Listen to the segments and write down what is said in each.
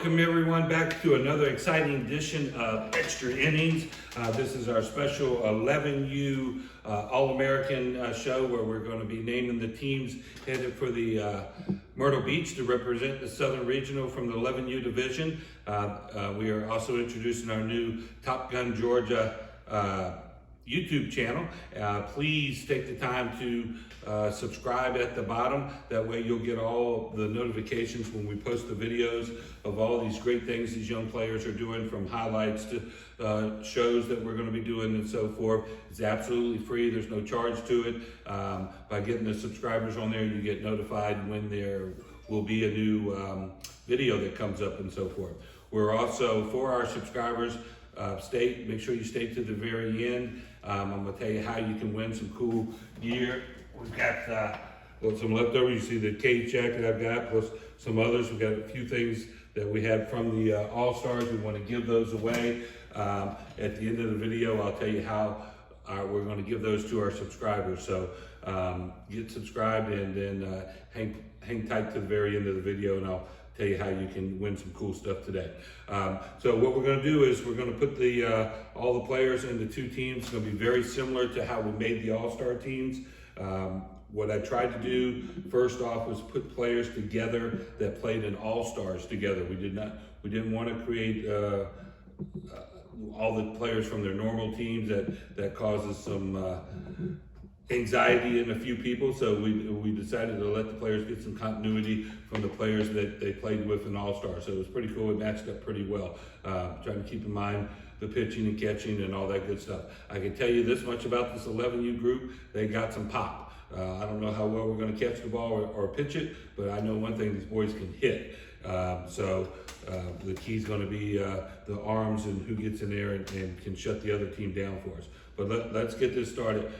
welcome everyone back to another exciting edition of Extra Innings. This is our special 11U All-American show where we're going to be naming the teams headed for the Myrtle Beach to represent the Southern Regional from the 11U division. We are also introducing our new Top Gun Georgia YouTube channel. Please take the time to subscribe at the bottom. That way you'll get all the notifications when we post the videos of all these great things these young players are doing, from highlights to shows that we're going to be doing and so forth. It's absolutely free. There's no charge to it. By getting the subscribers on there, you get notified when there will be a new video that comes up and so forth. We're also, for our subscribers, make sure you stay to the very end. I'm going to tell you how you can win some cool gear. We've got some leftovers. You see the cage jacket I've got, plus some others. We've got a few things that we had from the All-Stars. We want to give those away. At the end of the video, I'll tell you how we're going to give those to our subscribers. So get subscribed and then hang tight to the very end of the video, and I'll tell you how you can win some cool stuff today. So what we're going to do is we're going to put all the players into two teams. It's going to be very similar to how we made the All-Star teams. What I tried to do first off was put players together that played in All-Stars together. We didn't want to create all the players from their normal teams that causes some anxiety in a few people, so we decided to let the players get some continuity from the players that they played with in All-Star. So it was pretty cool. It matched up pretty well. Trying to keep in mind the pitching and catching and all that good stuff. I can tell you this much about this 11U group: they got some pop. I don't know how well we're going to catch the ball or pitch it, but I know one thing: these boys can hit. So the key is going to be the arms and who gets in there and can shut the other team down for us. But let's get this started.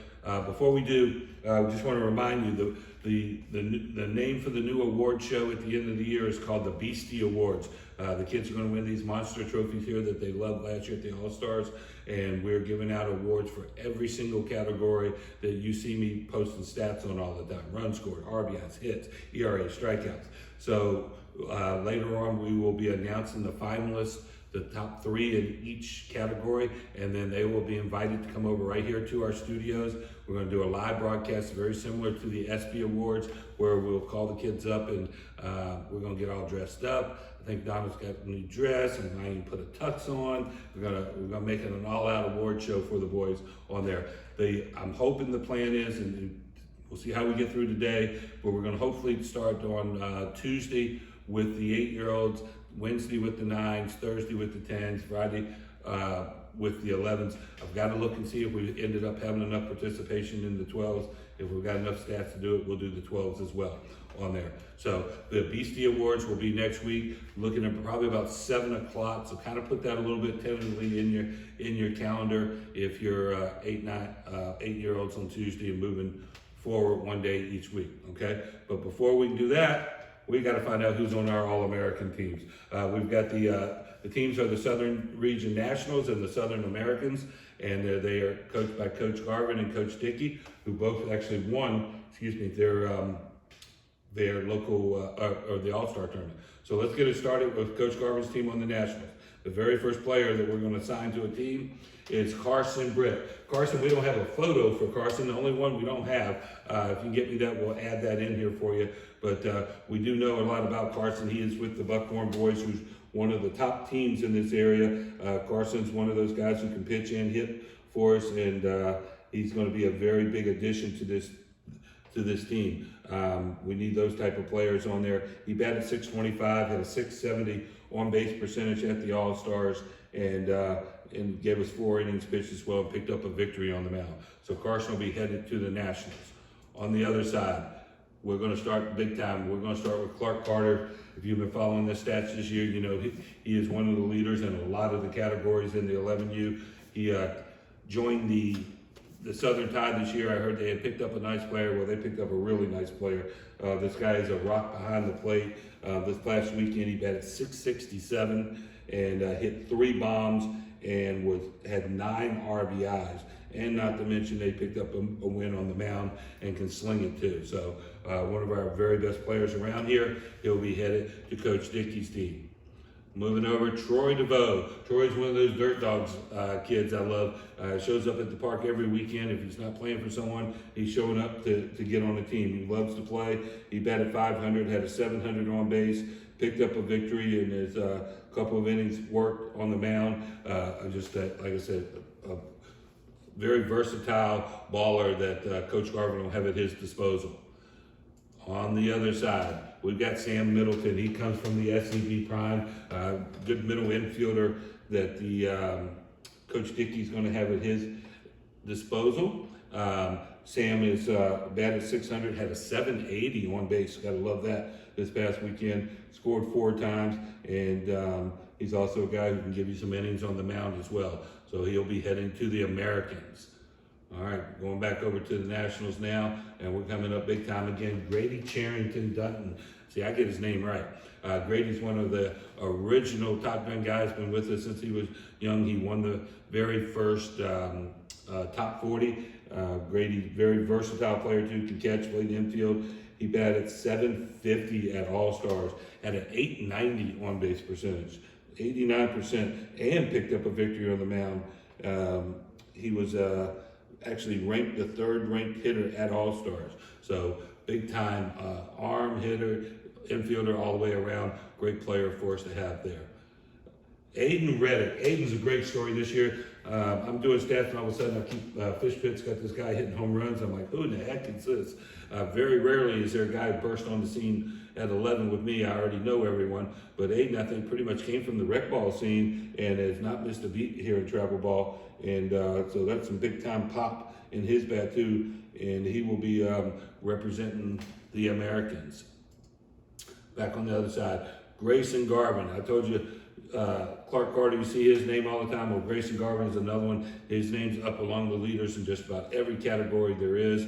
Before we do, I just want to remind you the name for the new award show at the end of the year is called the Beastie Awards. The kids are going to win these monster trophies here that they loved last year at the All-Stars, and we're giving out awards for every single category that you see me posting stats on all the time: runs scored, RBIs, hits, ERA, strikeouts. So later on we will be announcing the finalists, the top three in each category, and then they will be invited to come over right here to our studios. We're going to do a live broadcast very similar to the ESPY Awards, where we'll call the kids up and we're going to get all dressed up. I think Donna's got a new dress, and I even put a tux on. We're gonna make it an all-out award show for the boys on there. I'm hoping the plan is, and we'll see how we get through today, but we're going to hopefully start on Tuesday with the 8-year-olds, Wednesday with the 9s, Thursday with the 10s, Friday with the 11s. I've got to look and see if we ended up having enough participation in the 12s. If we've got enough stats to do it, we'll do the 12s as well on there. So the Beastie Awards will be next week, looking at probably about 7 o'clock. So kind of put that a little bit tentatively in your calendar if you're 8-year-olds on Tuesday and moving forward one day each week, okay? But before we can do that, we got to find out who's on our All-American teams. We've got the teams are the Southern Region Nationals and the Southern Americans, and they are coached by Coach Garvin and Coach Dickey, who both actually won, their local or the All-Star tournament. So let's get it started with Coach Garvin's team on the Nationals. The very first player that we're going to assign to a team is Carson Britt. Carson, we don't have a photo for Carson. The only one we don't have, if you can get me that, we'll add that in here for you. But we do know a lot about Carson. He is with the Buckhorn Boys, who's one of the top teams in this area. Carson's one of those guys who can pitch and hit for us, and he's going to be a very big addition to this team. We need those type of players on there. He batted .625, had a .670 on-base percentage at the All-Stars, and gave us 4 innings pitched as well, and picked up a victory on the mound. So Carson will be headed to the Nationals. On the other side, we're going to start big time. We're going to start with Clark Carter. If you've been following the stats this year, you know he is one of the leaders in a lot of the categories in the 11U. He joined the Southern Tide this year. I heard they had picked up a nice player. Well, they picked up a really nice player. This guy is a rock behind the plate. This last weekend, he batted .667 and hit 3 bombs and had 9 RBIs. And not to mention, they picked up a win on the mound and can sling it too. So one of our very best players around here. He'll be headed to Coach Dickey's team. Moving over, Troy Devoe. Troy's one of those dirt dogs kids I love. Shows up at the park every weekend. If he's not playing for someone, he's showing up to get on the team. He loves to play. He batted 500, had a 700 on base, picked up a victory in his couple of innings, worked on the mound. Like I said, a very versatile baller that Coach Garvin will have at his disposal. On the other side, we've got Sam Middleton. He comes from the SCB Prime, good middle infielder that the Coach Dickey's going to have at his disposal. Sam is batted 600, had a 780 on base. Got to love that this past weekend. Scored 4 times, and he's also a guy who can give you some innings on the mound as well. So he'll be heading to the Americans. All right, going back over to the Nationals now, and we're coming up big time again. Grady Charrington Dunton. See, I get his name right. Grady's one of the original Top Gun guys, been with us since he was young. He won the very first Top 40. Grady, very versatile player too, can catch, played the infield. He batted 750 at All-Stars, had an 890 on-base percentage, 89%, and picked up a victory on the mound. He was actually ranked the 3rd ranked hitter at All-Stars. So big time arm hitter, infielder all the way around. Great player for us to have there. Aiken Reddick. Aiken's a great story this year. I'm doing stats and all of a sudden I keep Fish Pit's got this guy hitting home runs. I'm like, who in the heck is this? Very rarely is there a guy burst on the scene at 11 with me. I already know everyone. But Aiken, I think, pretty much came from the rec ball scene and has not missed a beat here in travel ball. And so that's some big time pop in his bat too. And he will be representing the Americans. Back on the other side, Grayson Garvin. I told you, Clark Carter, you see his name all the time. Well, Grayson Garvin is another one. His name's up along the leaders in just about every category there is.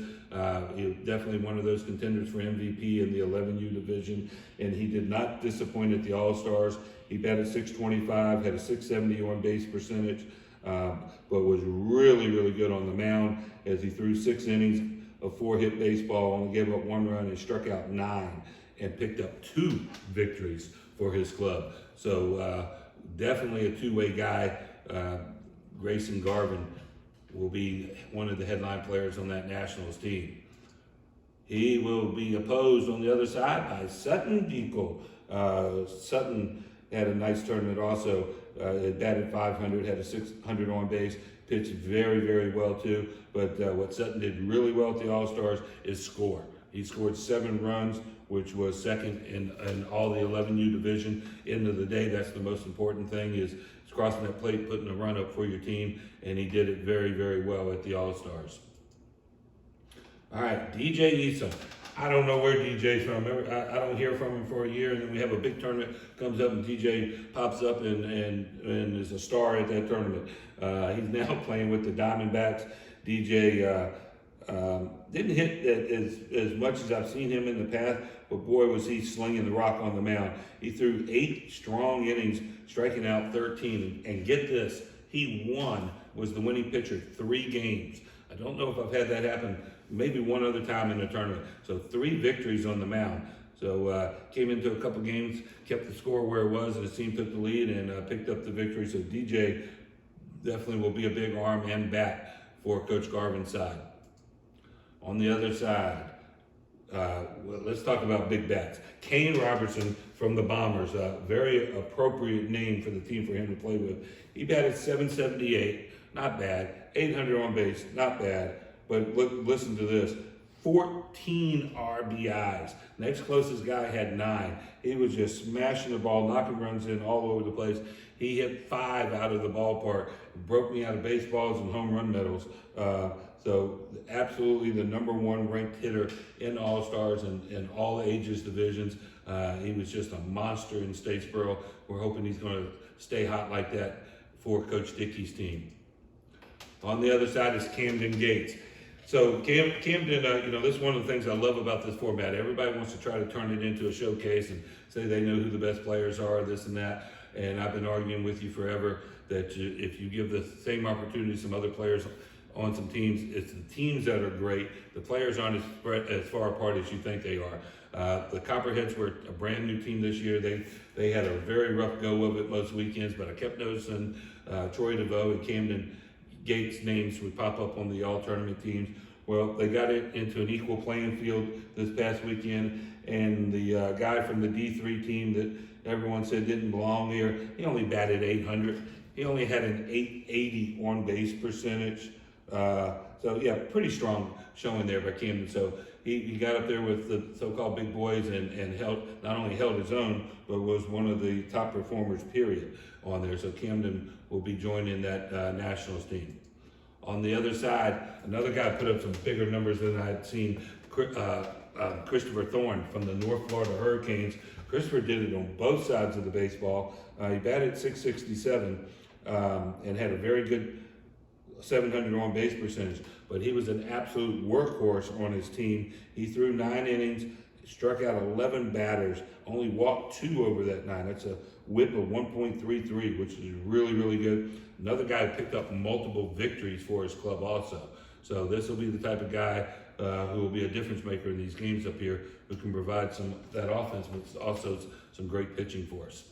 He's definitely one of those contenders for MVP in the 11U division, and he did not disappoint at the All-Stars. He batted 625, had a 670 on base percentage, but was really, really good on the mound as he threw 6 innings of 4-hit baseball, only gave up 1 run and struck out 9 and picked up 2 victories for his club. So definitely a two-way guy. Grayson Garvin will be one of the headline players on that Nationals team. He will be opposed on the other side by Sutton Deacle. Sutton had a nice tournament also. It batted 500, had a 600 on base, pitched very, very well too. But what Sutton did really well at the All-Stars is score. He scored 7 runs, which was second in all the 11U division. End of the day, that's the most important thing is crossing that plate, putting a run up for your team, and he did it very, very well at the All-Stars. All right, DJ Eason. I don't know where DJ's from. I don't hear from him for a year, and then we have a big tournament, comes up and DJ pops up and is a star at that tournament. He's now playing with the Diamondbacks. DJ didn't hit as much as I've seen him in the past, but boy was he slinging the rock on the mound. He threw 8 strong innings, striking out 13, and get this, he was the winning pitcher 3 games. I don't know if I've had that happen maybe one other time in the tournament. So 3 victories on the mound. So came into a couple games, kept the score where it was, and his team took the lead and picked up the victory. So DJ definitely will be a big arm and bat for Coach Garvin's side. On the other side, let's talk about big bats. Kane Robertson from the Bombers, a very appropriate name for the team for him to play with. He batted 778, not bad. 800 on base, not bad. But listen to this, 14 RBIs. Next closest guy had 9. He was just smashing the ball, knocking runs in all over the place. He hit 5 out of the ballpark, broke me out of baseballs and home run medals. So absolutely the #1 ranked hitter in All-Stars and in all ages divisions. He was just a monster in Statesboro. We're hoping he's going to stay hot like that for Coach Dickey's team. On the other side is Camden Gates. So Camden, this is one of the things I love about this format. Everybody wants to try to turn it into a showcase and say they know who the best players are, this and that. And I've been arguing with you forever that if you give the same opportunity to some other players on some teams, it's the teams that are great. The players aren't as far apart as you think they are. The Copperheads were a brand new team this year. They had a very rough go of it most weekends, but I kept noticing Troy Devoe and Camden Gates names would pop up on the all-tournament teams. Well, they got it into an equal playing field this past weekend, and the guy from the D3 team that everyone said didn't belong here, he only batted .800. He only had an .880 on-base percentage. So yeah, pretty strong showing there by Camden. So he got up there with the so-called big boys and not only held his own, but was one of the top performers, period, on there. So Camden will be joining that Nationals team. On the other side, another guy put up some bigger numbers than I had seen, Christopher Thorn from the North Florida Hurricanes. Christopher did it on both sides of the baseball. He batted .667 and had a very good 700 on base percentage, but he was an absolute workhorse on his team. He threw 9 innings, struck out 11 batters, only walked 2 over that 9. That's a whip of 1.33, which is really, really good. Another guy picked up multiple victories for his club also. So this will be the type of guy who will be a difference maker in these games up here, who can provide some that offense, but also some great pitching for us.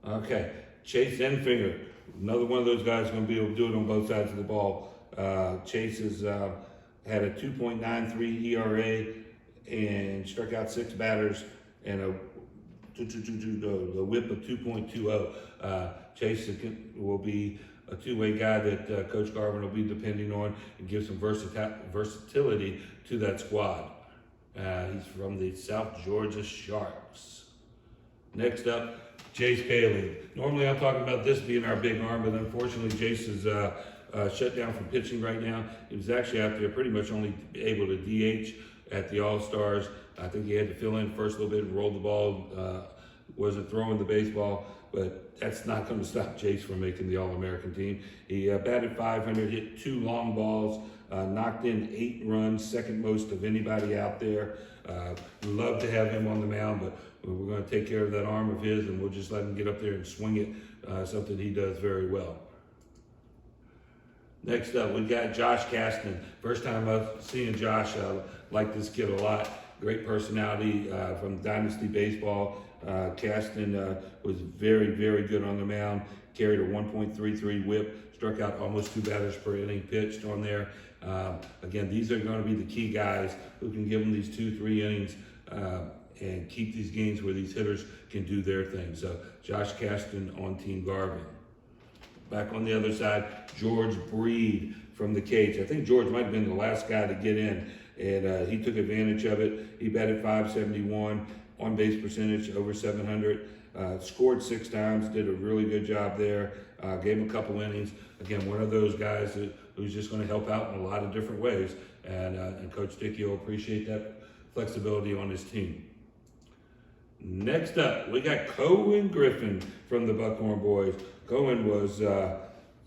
Okay, Chase Zenfinger, another one of those guys going to be able to do it on both sides of the ball. Chase has had a 2.93 ERA and struck out 6 batters and a whip of 2.20. Chase will be a two-way guy that Coach Garvin will be depending on and give some versatility to that squad. He's from the South Georgia Sharks. Next up, Jace Bailey. Normally I'm talking about this being our big arm, but unfortunately Jace is shut down from pitching right now. He was actually out there pretty much only able to DH at the All-Stars. I think he had to fill in first a little bit and roll the ball, wasn't throwing the baseball, but that's not going to stop Jace from making the All-American team. He batted .500, hit 2 long balls, knocked in 8 runs, second most of anybody out there. We'd love to have him on the mound, but we're going to take care of that arm of his, and we'll just let him get up there and swing it, something he does very well. Next up, we got Josh Caston. First time I've seen Josh. I like this kid a lot. Great personality from Dynasty Baseball. Caston was very, very good on the mound. Carried a 1.33 whip. Struck out almost 2 batters per inning pitched on there. Again, these are going to be the key guys who can give them these 2-3 innings and keep these games where these hitters can do their thing. So Josh Caston on Team Garvin. Back on the other side, George Breed from the Cage. I think George might have been the last guy to get in, and he took advantage of it. He batted .571, on base percentage over 700, scored 6 times, did a really good job there, gave him a couple innings. Again, one of those guys who's just going to help out in a lot of different ways, and Coach Dickey will appreciate that flexibility on his team. Next up, we got Cohen Griffin from the Buckhorn Boys. Cohen was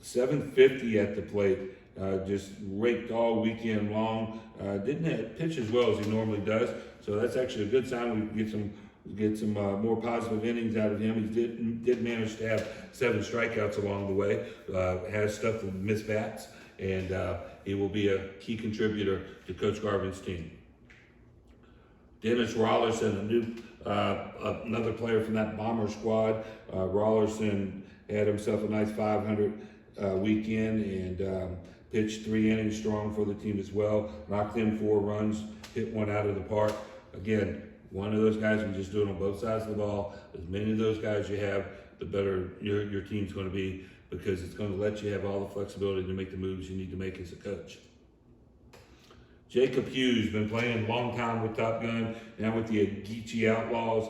.750 at the plate, just raked all weekend long. Didn't pitch as well as he normally does, so that's actually a good sign. We can get some more positive innings out of him. He did manage to have 7 strikeouts along the way. Has stuff with missed bats, and he will be a key contributor to Coach Garvin's team. Dennis Rollerson, another player from that Bomber squad. Rollerson had himself a nice 500 weekend and pitched 3 innings strong for the team as well. Knocked in 4 runs, hit 1 out of the park. Again, one of those guys who just do it on both sides of the ball. As many of those guys you have, the better your team's going to be, because it's going to let you have all the flexibility to make the moves you need to make as a coach. Jacob Hughes, been playing a long time with Top Gun, now with the Geechee Outlaws.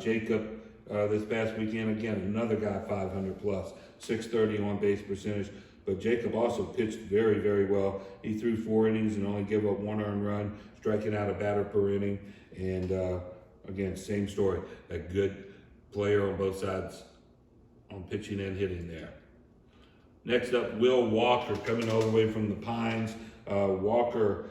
Jacob, this past weekend, again, another guy 500 plus, 630 on base percentage. But Jacob also pitched very, very well. He threw 4 innings and only gave up 1 earned run, striking out a batter per inning. And again, same story, a good player on both sides on pitching and hitting there. Next up, Will Walker, coming all the way from the Pines. Walker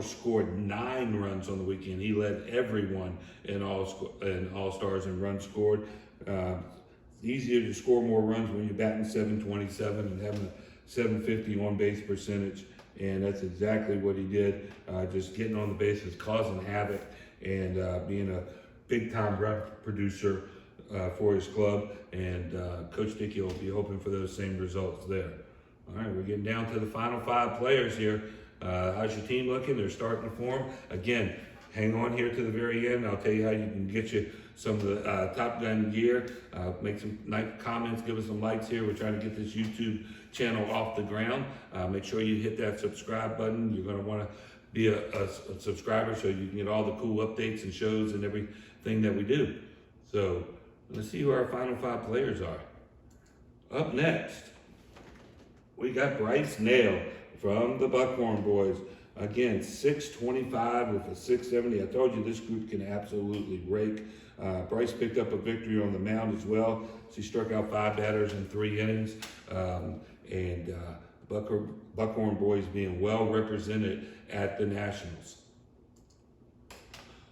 scored 9 runs on the weekend. He led everyone in All-Stars in runs scored. It's easier to score more runs when you're batting .727 and having a .750 on base percentage. and that's exactly what he did. Just getting on the bases, causing havoc, and being a big-time run producer for his club. And Coach Dickey will be hoping for those same results there. All right, we're getting down to the final 5 players here. How's your team looking? They're starting to form. Again, hang on here to the very end. I'll tell you how you can get you some of the Top Gun gear. Make some nice comments, give us some likes here. We're trying to get this YouTube channel off the ground. Make sure you hit that subscribe button. You're going to want to be a subscriber so you can get all the cool updates and shows and everything that we do. So let's see who our final 5 players are. Up next, we got Bryce Nail from the Buckhorn boys. Again, 625 with a 670. I told you this group can absolutely rake. Bryce picked up a victory on the mound as well. She struck out 5 batters in 3 innings. Buckhorn boys being well represented at the Nationals.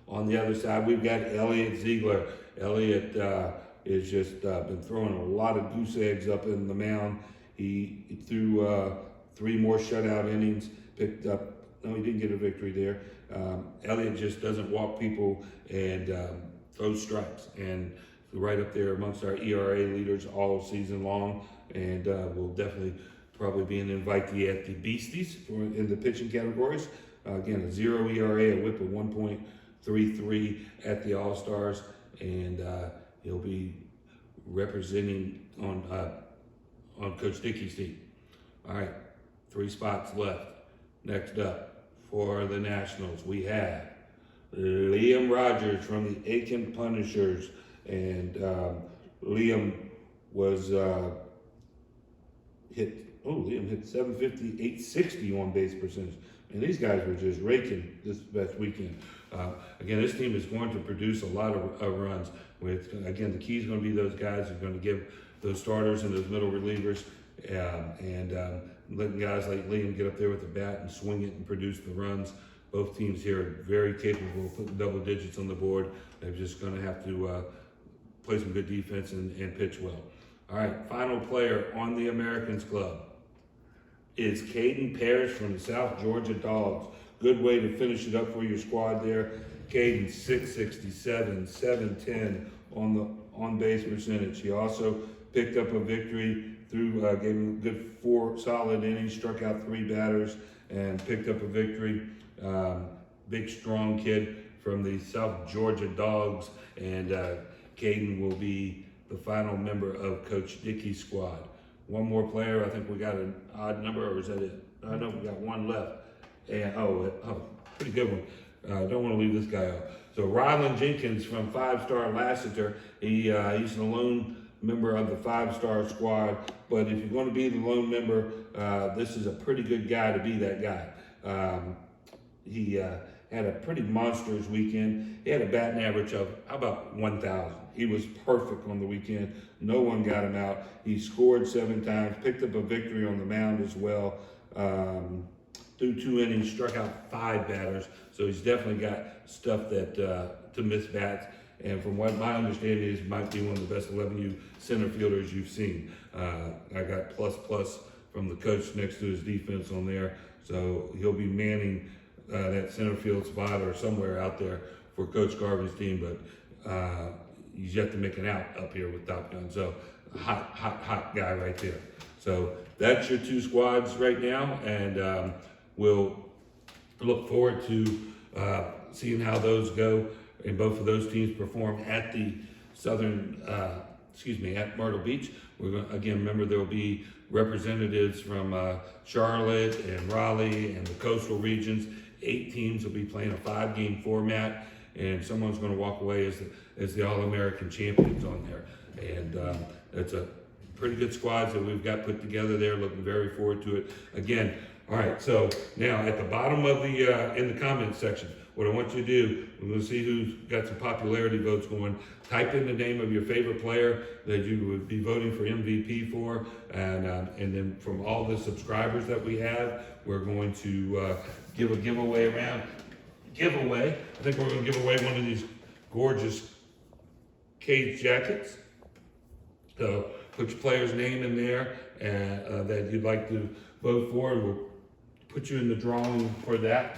On the other side, we've got Elliot Ziegler. Elliot is just been throwing a lot of goose eggs up in the mound. He threw 3 more shutout innings, picked up, no, he didn't get a victory there. Elliot just doesn't walk people and throws strikes. And right up there amongst our ERA leaders all season long. And will definitely probably be an invitee at the Beasties in the pitching categories. Again, a 0 ERA, a whip of 1.33 at the All-Stars. And he'll be representing on Coach Dickey's team. All right, 3 spots left. Next up for the Nationals, we have Liam Rogers from the Aiken Punishers. And Liam was Liam hit 750, 860 on base percentage. And these guys were just raking this past weekend. Again, this team is going to produce a lot of runs. Again, the key is going to be those guys who are going to give those starters and those middle relievers and letting guys like Liam get up there with the bat and swing it and produce the runs. Both teams here are very capable of putting double digits on the board. They're just going to have to play some good defense and pitch well. All right, final player on the Americans Club is Kaden Parish from the South Georgia Dogs. Good way to finish it up for your squad there. Kaden, 667, 710 on the on-base percentage. He also picked up a victory through, gave him a good 4 solid innings, struck out 3 batters, and picked up a victory. Big, strong kid from the South Georgia Dogs, and Kaden will be the final member of Coach Dickey's squad. One more player. I think we got an odd number, or is that it? I know we got 1 left. And pretty good one. Don't want to leave this guy out. So Rylan Jenkins from 5-Star Lassiter. He's the lone member of the 5-star squad. But if you're going to be the lone member, this is a pretty good guy to be that guy. He had a pretty monstrous weekend. He had a batting average of how about 1,000. He was perfect on the weekend. No one got him out. He scored 7 times, picked up a victory on the mound as well. Through 2 innings, struck out 5 batters. So he's definitely got stuff that to miss bats. And from what my understanding is, might be one of the best 11U center fielders you've seen. I got plus from the coach next to his defense on there. So he'll be manning that center field spot or somewhere out there for Coach Garvin's team. But he's yet to make an out up here with Top Gun. So hot guy right there. So that's your 2 squads right now. And we'll look forward to seeing how those go and both of those teams perform at the at Myrtle Beach. We're going again, remember there will be representatives from Charlotte and Raleigh and the coastal regions. 8 teams will be playing a 5-game format, and someone's going to walk away as the All-American champions on there. And it's a pretty good squads that we've got put together there. Looking very forward to it. Again, all right, so now at the bottom of the, in the comments section, what I want you to do, we're going to see who's got some popularity votes going. Type in the name of your favorite player that you would be voting for MVP for, and then from all the subscribers that we have, we're going to give a giveaway around. I think we're going to give away one of these gorgeous Cage jackets. So put your player's name in there that you'd like to vote for, and we'll put you in the drawing for that,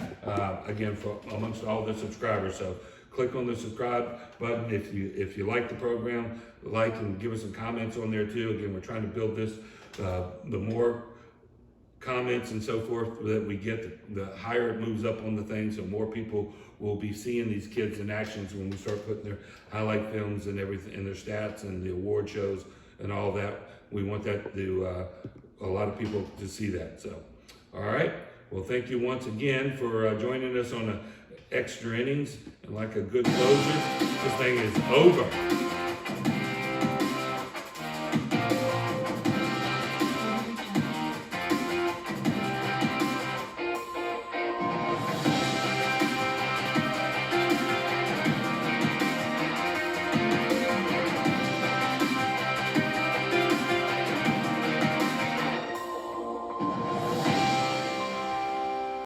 again, for amongst all the subscribers. So click on the subscribe button if you like the program, like and give us some comments on there too. Again, we're trying to build this, the more comments and so forth that we get, the higher it moves up on the thing, so more people will be seeing these kids in actions when we start putting their highlight films and everything, and their stats and the award shows and all that. We want that to, a lot of people to see that. So, all right. Well, thank you once again for joining us on Extra Innings. And like a good closer, this thing is over.